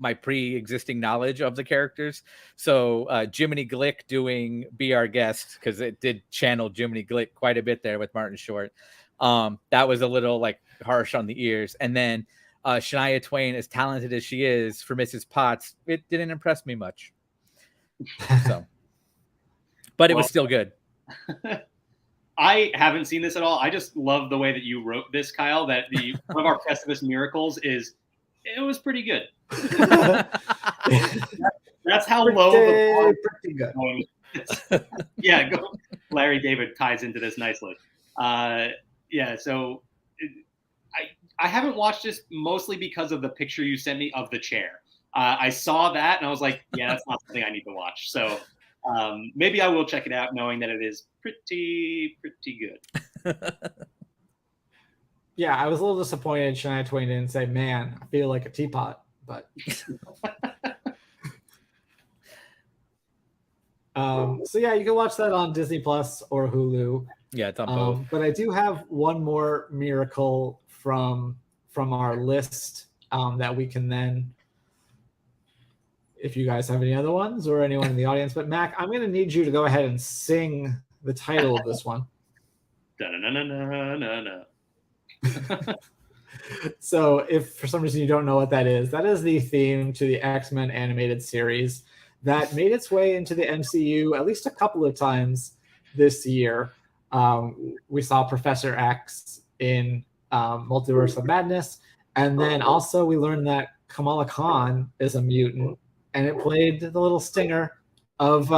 my pre-existing knowledge of the characters. So Jiminy Glick doing Be Our Guest, because it did channel Jiminy Glick quite a bit there with Martin Short. That was a little like harsh on the ears. And then Shania Twain, as talented as she is for Mrs. Potts, it didn't impress me much. So, but it was still good. I haven't seen this at all. I just love the way that you wrote this, Kyle, that one of our Festivus miracles is it was pretty good. That's how low the bar pretty good. Yeah, Larry David ties into this nicely. Yeah, so I haven't watched this mostly because of the picture you sent me of the chair. I saw that and I was like, yeah, that's not something I need to watch. So maybe I will check it out, knowing that it is pretty good. Yeah, I was a little disappointed Shania Twain didn't say, "Man, I feel like a teapot," but so yeah, you can watch that on Disney Plus or Hulu. Yeah, it's on both. But I do have one more miracle from our list that we can then, if you guys have any other ones or anyone in the audience. But Mac, I'm going to need you to go ahead and sing the title of this one. So if for some reason you don't know what that is the theme to the X-Men animated series that made its way into the MCU at least a couple of times this year. We saw Professor X in Multiverse of Madness, and then also we learned that Kamala Khan is a mutant, and it played the little stinger of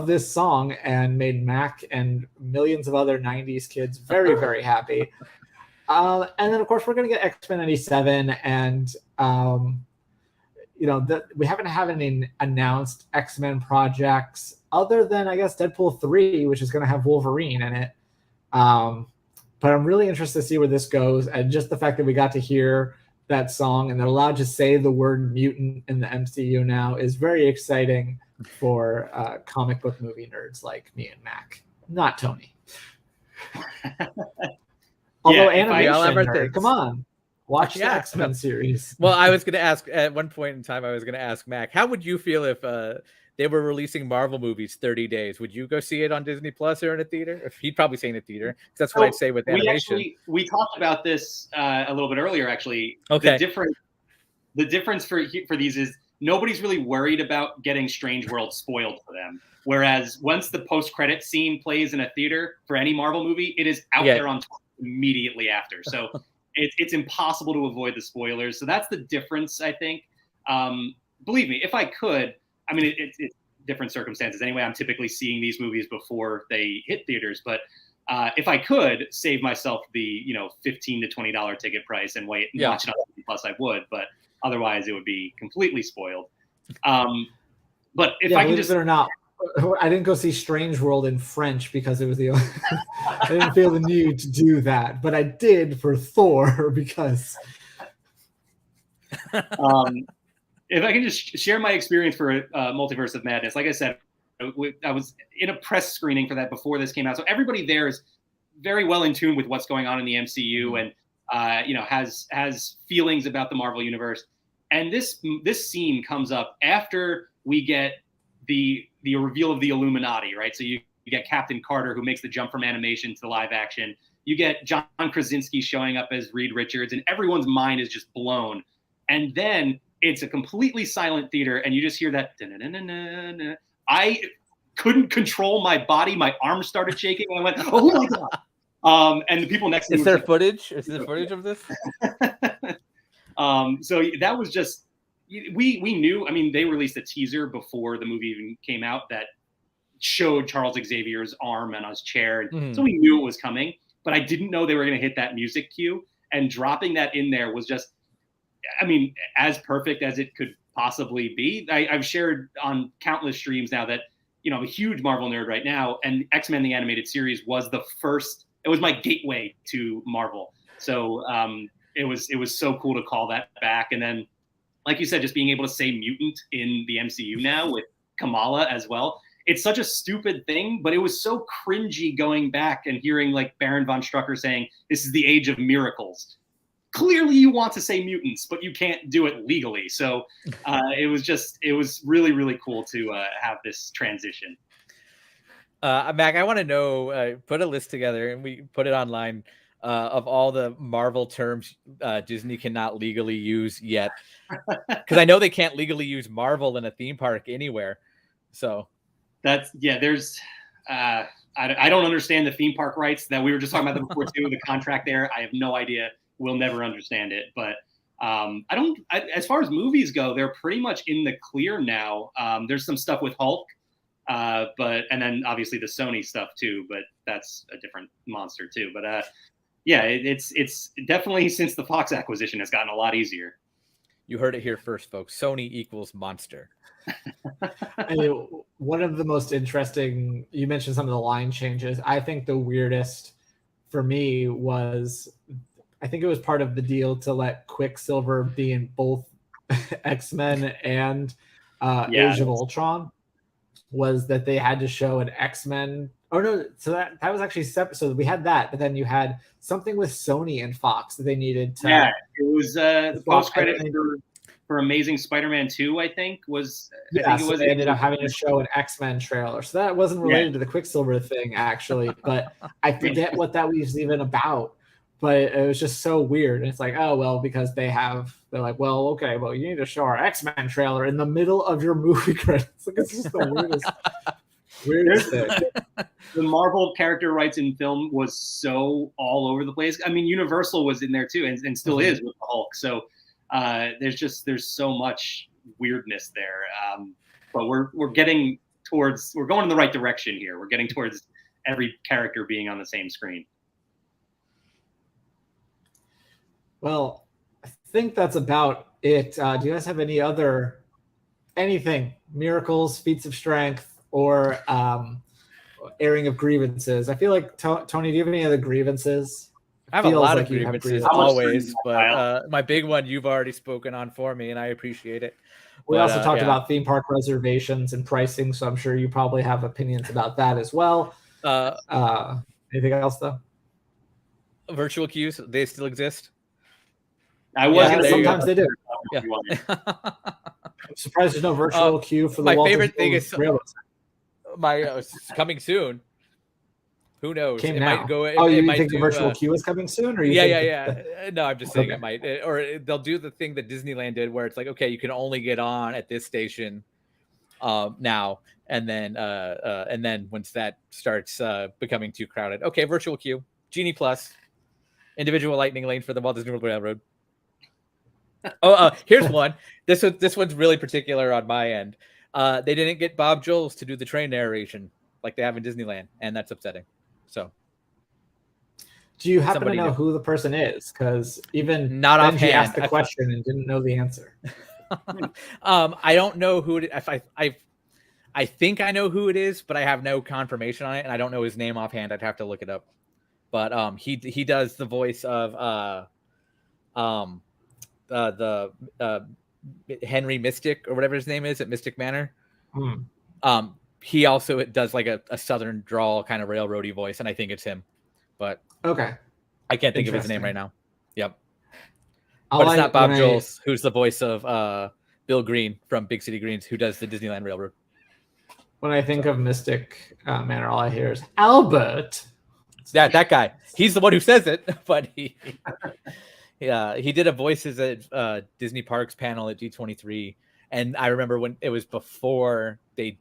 this song and made Mac and millions of other 90s kids very, very happy. And then, of course, we're going to get X-Men 97, and we haven't had any announced X-Men projects other than, I guess, Deadpool 3, which is going to have Wolverine in it. But I'm really interested to see where this goes, and just the fact that we got to hear that song and they're allowed to say the word mutant in the MCU now is very exciting for comic book movie nerds like me and Mac, not Tony. Although animation nerd, come on, watch the X-Men series. Well, I was going to ask at one point in time, Mac, how would you feel if they were releasing Marvel movies 30 days? Would you go see it on Disney Plus or in a theater? He'd probably say in a theater, because that's what I'd say with animation. We talked about this a little bit earlier, actually. Okay. The difference for these is nobody's really worried about getting Strange World spoiled for them. Whereas once the post-credit scene plays in a theater for any Marvel movie, it is out there on Twitter immediately after. So it's impossible to avoid the spoilers. So that's the difference, I think. Believe me, if I could, I mean, it's different circumstances. Anyway, I'm typically seeing these movies before they hit theaters. But if I could save myself the $15 to $20 ticket price and wait and watch it on Disney Plus, I would. But otherwise, it would be completely spoiled. But if I can just... Believe it or not, I didn't go see Strange World in French because it was the only... I didn't feel the need to do that, but I did for Thor because... If I can just share my experience for Multiverse of Madness, like I said, I was in a press screening for that before this came out. So everybody there is very well in tune with what's going on in the MCU and has feelings about the Marvel Universe. And this scene comes up after we get the reveal of the Illuminati, right? So you get Captain Carter, who makes the jump from animation to the live action. You get John Krasinski showing up as Reed Richards, and everyone's mind is just blown. And then it's a completely silent theater, and you just hear that. I couldn't control my body. My arms started shaking, and I went, "Oh my god!" And the people next to me. Is there footage? Is there footage of this? So that was just. We knew. I mean, they released a teaser before the movie even came out that showed Charles Xavier's arm and his chair, so we knew it was coming. But I didn't know they were going to hit that music cue, and dropping that in there was just. I mean, as perfect as it could possibly be. I've shared on countless streams now that I'm a huge Marvel nerd right now, and X-Men the animated series was it was my gateway to Marvel. So it was so cool to call that back. And then, like you said, just being able to say mutant in the MCU now with Kamala as well. It's such a stupid thing, but it was so cringy going back and hearing like Baron von Strucker saying, "This is the age of miracles." Clearly you want to say mutants, but you can't do it legally. So it was really, really cool to have this transition. Mac, I want to know, put a list together and we put it online of all the Marvel terms Disney cannot legally use yet. Because I know they can't legally use Marvel in a theme park anywhere. So there's I don't understand the theme park rights that we were just talking about before too, the contract there. I have no idea. We'll never understand it. But as far as movies go, they're pretty much in the clear now. There's some stuff with Hulk. And then obviously the Sony stuff too, but that's a different monster too. But it's definitely, since the Fox acquisition, has gotten a lot easier. You heard it here first, folks. Sony equals monster. I mean, one of the most interesting, you mentioned some of the line changes. I think the weirdest for me was, I think it was part of the deal to let Quicksilver be in both X-Men and Age of Ultron, was that they had to show an X-Men. Oh no, so that was actually separate. So we had that, but then you had something with Sony and Fox that they needed to. Yeah, it was the post credit for Amazing Spider-Man 2, I think was. Yeah, so they ended up having to show an X-Men trailer. So that wasn't related to the Quicksilver thing, actually. But I forget what that was even about. But it was just so weird. And it's like, oh, well, because they're like, well, okay, well, you need to show our X-Men trailer in the middle of your movie credits. Like, it's just the weirdest thing. The Marvel character rights in film was so all over the place. I mean, Universal was in there too, and still is with the Hulk. So there's so much weirdness there. But we're going in the right direction here. We're getting towards every character being on the same screen. Well, I think that's about it. Do you guys have anything, miracles, feats of strength, or airing of grievances? I feel like, Tony, do you have any other grievances? I have a lot of grievances always, but my big one you've already spoken on for me, and I appreciate it. We also talked about theme park reservations and pricing, so I'm sure you probably have opinions about that as well. Anything else, though? Virtual queues, they still exist? Sometimes they do. Yeah. I'm surprised there's no virtual queue for the my Walt favorite Disney thing is Railroad. coming soon. Who knows? Might go. You think the virtual queue is coming soon, or No, I'm just saying it might, or they'll do the thing that Disneyland did, where it's like, okay, you can only get on at this station now, and then once that starts becoming too crowded, okay, virtual queue, Genie Plus, individual lightning lane for the Walt Disney World Railroad. Here's one. This one's really particular on my end. They didn't get Bob Joles to do the train narration like they have in Disneyland, and that's upsetting. So, do you happen to know who the person is? Because even not Benji offhand asked the question and didn't know the answer. I don't know who it is. I think I know who it is, but I have no confirmation on it, and I don't know his name offhand. I'd have to look it up. But he does the voice of the Henry Mystic, or whatever his name is, at Mystic Manor. He also does like a southern drawl kind of railroady voice, and I think it's him. But okay, I can't think of his name right now. Yep. But it's not Bob Joles, who's the voice of Bill Green from Big City Greens, who does the Disneyland Railroad. When I think of Mystic Manor, all I hear is Albert. Yeah, that guy. He's the one who says it, but he did a voices at Disney Parks panel at D23, and I remember when it was before they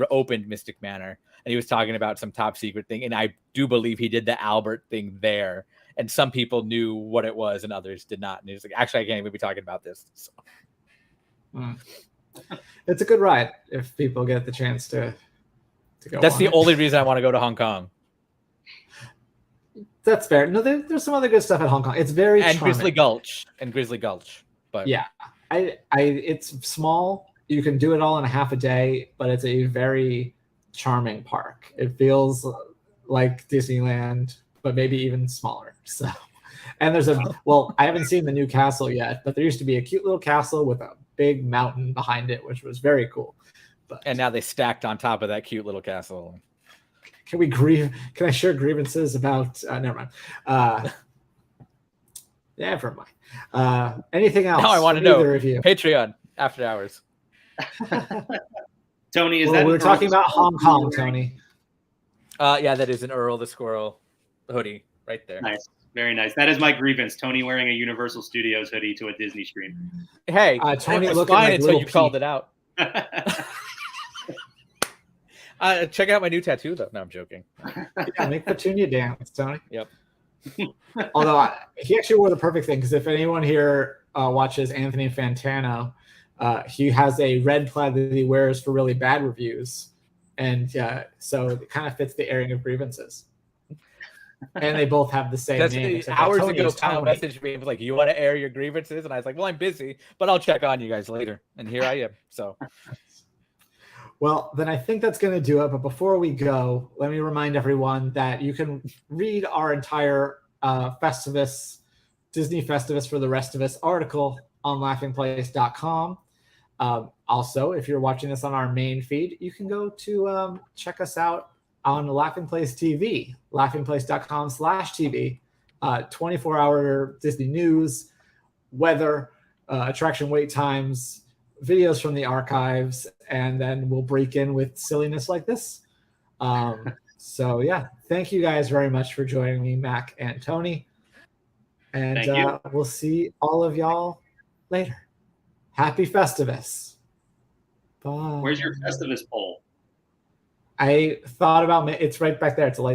opened Mystic Manor, and he was talking about some top secret thing, and I do believe he did the Albert thing there, and some people knew what it was and others did not, and he was like, actually, I can't even be talking about this. So. It's a good ride if people get the chance to go. That's the only reason I want to go to Hong Kong. That's fair. No, there's some other good stuff at Hong Kong. It's very charming. Grizzly Gulch. But yeah, it's small. You can do it all in a half a day, but it's a very charming park. It feels like Disneyland, but maybe even smaller. So, and there's I haven't seen the new castle yet, but there used to be a cute little castle with a big mountain behind it, which was very cool. But And now they stacked on top of that cute little castle. can I share grievances about? Never mind. Never mind. Anything else? Now I want to know. Patreon after hours. Tony, is that we were talking about Hong Kong, Tony? Yeah, that is an Earl the Squirrel hoodie right there. Nice. Very nice. That is my grievance. Tony wearing a Universal Studios hoodie to a Disney screen. Hey, Tony, it was looking fine like until you Pete. called it out. Check out my new tattoo, though. No, I'm joking. Yeah, make Petunia dance, Tony. Yep. Although he actually wore the perfect thing, because if anyone here watches Anthony Fantano, he has a red plaid that he wears for really bad reviews, and so it kind of fits the airing of grievances. And they both have the same name. Hours ago, Kyle messaged me and was like, "You want to air your grievances?" And I was like, "Well, I'm busy, but I'll check on you guys later." And here I am. So, well, then I think that's going to do it. But before we go, let me remind everyone that you can read our entire Festivus, Disney Festivus for the Rest of Us article on laughingplace.com. Also, if you're watching this on our main feed, you can go to check us out on Laughing Place TV, laughingplace.com/TV, 24-hour Disney news, weather, attraction wait times, videos from the archives, and then we'll break in with silliness like this. So yeah, thank you guys very much for joining me, Mac and Tony. And we'll see all of y'all later. Happy Festivus. Bye. Where's your Festivus poll? I thought about it's right back there. It's a light.